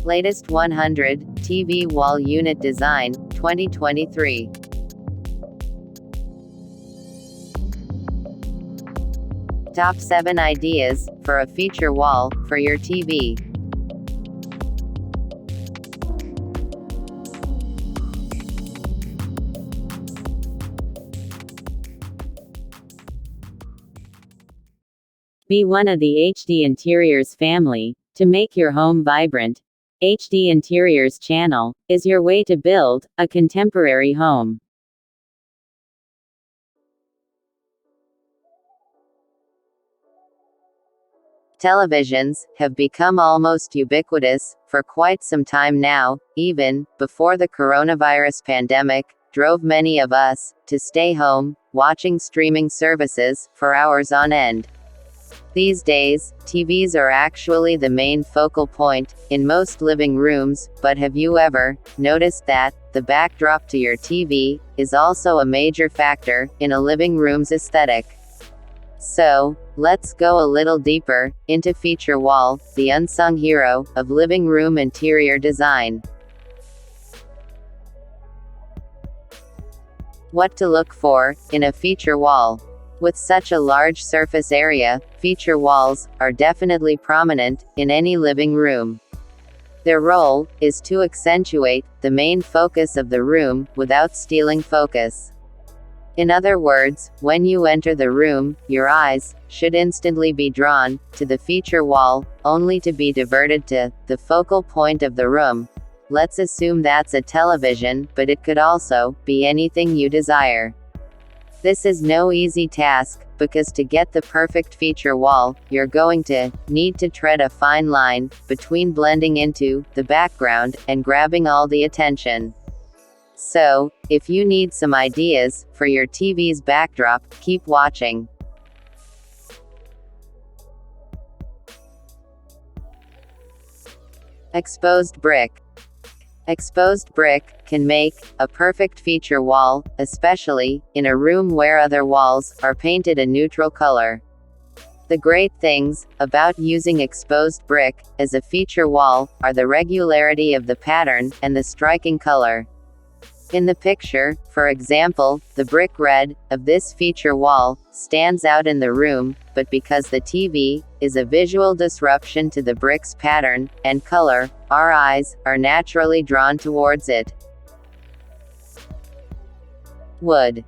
Latest 100 TV Wall Unit Design, 2023. Top 7 Ideas for a Feature Wall for your TV. Be one of the HD Interiors family. To make your home vibrant, HD Interiors channel is your way to build a contemporary home. Televisions have become almost ubiquitous for quite some time now, even before the coronavirus pandemic drove many of us to stay home, watching streaming services for hours on end. These days, TVs are actually the main focal point in most living rooms, but have you ever noticed that the backdrop to your TV is also a major factor in a living room's aesthetic? So, let's go a little deeper into Feature Wall, the unsung hero of living room interior design. What to look for in a feature wall. With such a large surface area, feature walls are definitely prominent in any living room. Their role is to accentuate the main focus of the room without stealing focus. In other words, when you enter the room, your eyes should instantly be drawn to the feature wall, only to be diverted to the focal point of the room. Let's assume that's a television, but it could also be anything you desire. This is no easy task, because to get the perfect feature wall, you're going to need to tread a fine line between blending into the background and grabbing all the attention. So, if you need some ideas for your TV's backdrop, keep watching. Exposed brick. Exposed brick can make a perfect feature wall, especially in a room where other walls are painted a neutral color. The great things about using exposed brick as a feature wall are the regularity of the pattern and the striking color. In the picture, for example, the brick red of this feature wall stands out in the room, but because the TV is a visual disruption to the brick's pattern and color, our eyes are naturally drawn towards it. Wood.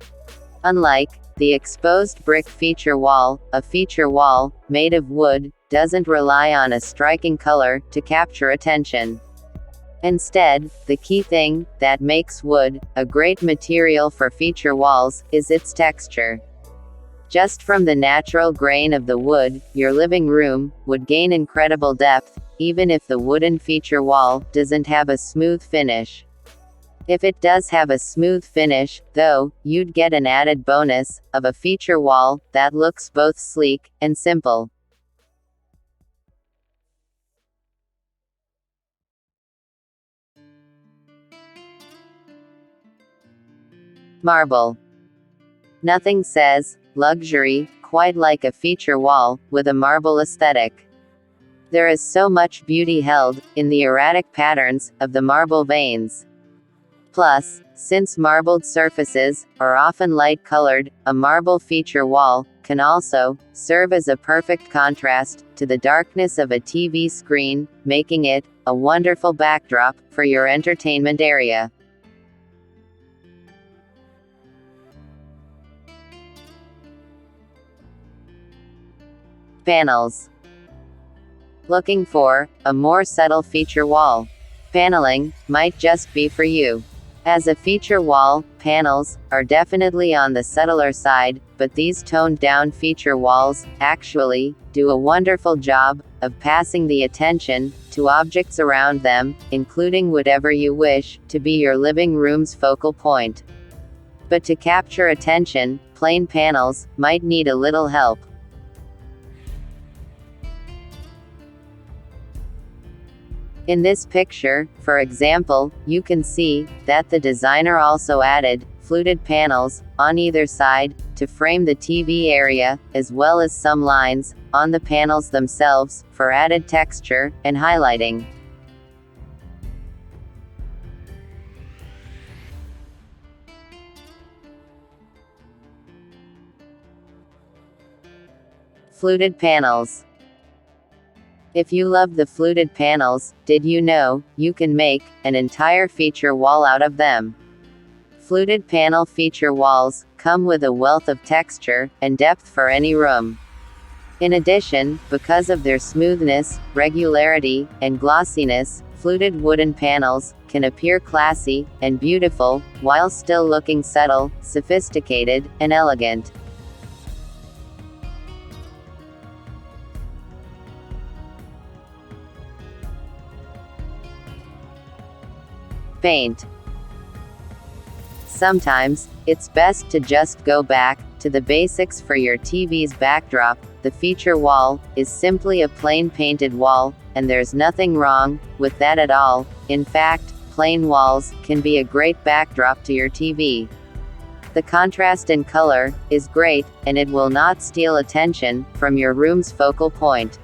Unlike the exposed brick feature wall, a feature wall made of wood doesn't rely on a striking color to capture attention. Instead, the key thing that makes wood a great material for feature walls is its texture. Just from the natural grain of the wood, your living room would gain incredible depth, even if the wooden feature wall doesn't have a smooth finish. If it does have a smooth finish, though, you'd get an added bonus of a feature wall that looks both sleek and simple. Marble. Nothing says luxury quite like a feature wall with a marble aesthetic. There is so much beauty held in the erratic patterns of the marble veins. Plus, since marbled surfaces are often light-colored, a marble feature wall can also serve as a perfect contrast to the darkness of a TV screen, making it a wonderful backdrop for your entertainment area. Panels. Looking for a more subtle feature wall? Paneling might just be for you. As a feature wall, panels are definitely on the subtler side, but these toned-down feature walls actually do a wonderful job of passing the attention to objects around them, including whatever you wish to be your living room's focal point. But to capture attention, plain panels might need a little help. In this picture, for example, you can see that the designer also added fluted panels on either side to frame the TV area, as well as some lines on the panels themselves for added texture and highlighting. Fluted panels. If you love the fluted panels, did you know you can make an entire feature wall out of them? Fluted panel feature walls come with a wealth of texture and depth for any room. In addition, because of their smoothness, regularity, and glossiness, fluted wooden panels can appear classy and beautiful, while still looking subtle, sophisticated, and elegant. Paint. Sometimes, it's best to just go back to the basics for your TV's backdrop. The feature wall is simply a plain painted wall, and there's nothing wrong with that at all. In fact, plain walls can be a great backdrop to your TV. The contrast in color is great, and it will not steal attention from your room's focal point.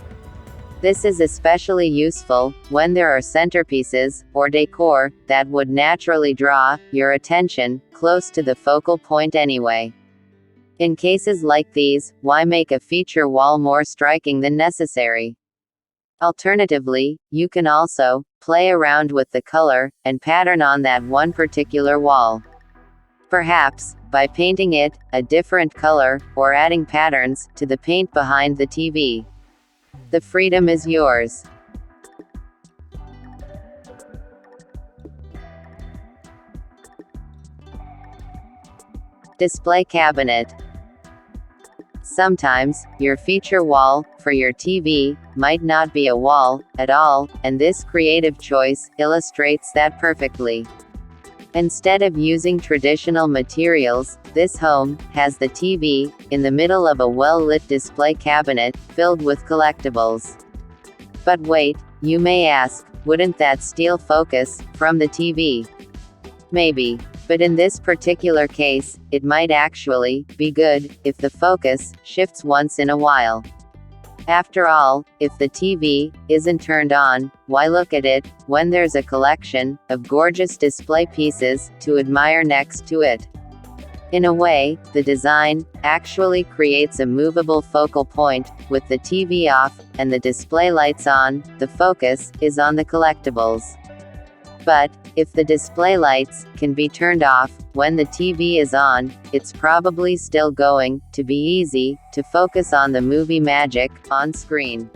This is especially useful when there are centerpieces or decor that would naturally draw your attention close to the focal point anyway. In cases like these, why make a feature wall more striking than necessary? Alternatively, you can also play around with the color and pattern on that one particular wall. Perhaps by painting it a different color or adding patterns to the paint behind the TV. The freedom is yours. Display cabinet. Sometimes, your feature wall for your TV might not be a wall at all, and this creative choice illustrates that perfectly. Instead of using traditional materials, this home has the TV in the middle of a well-lit display cabinet filled with collectibles. But wait, you may ask, wouldn't that steal focus from the TV? Maybe. But in this particular case, it might actually be good if the focus shifts once in a while. After all, if the TV isn't turned on, why look at it when there's a collection of gorgeous display pieces to admire next to it? In a way, the design actually creates a movable focal point. With the TV off and the display lights on, the focus is on the collectibles. But if the display lights can be turned off when the TV is on, it's probably still going to be easy to focus on the movie magic on screen.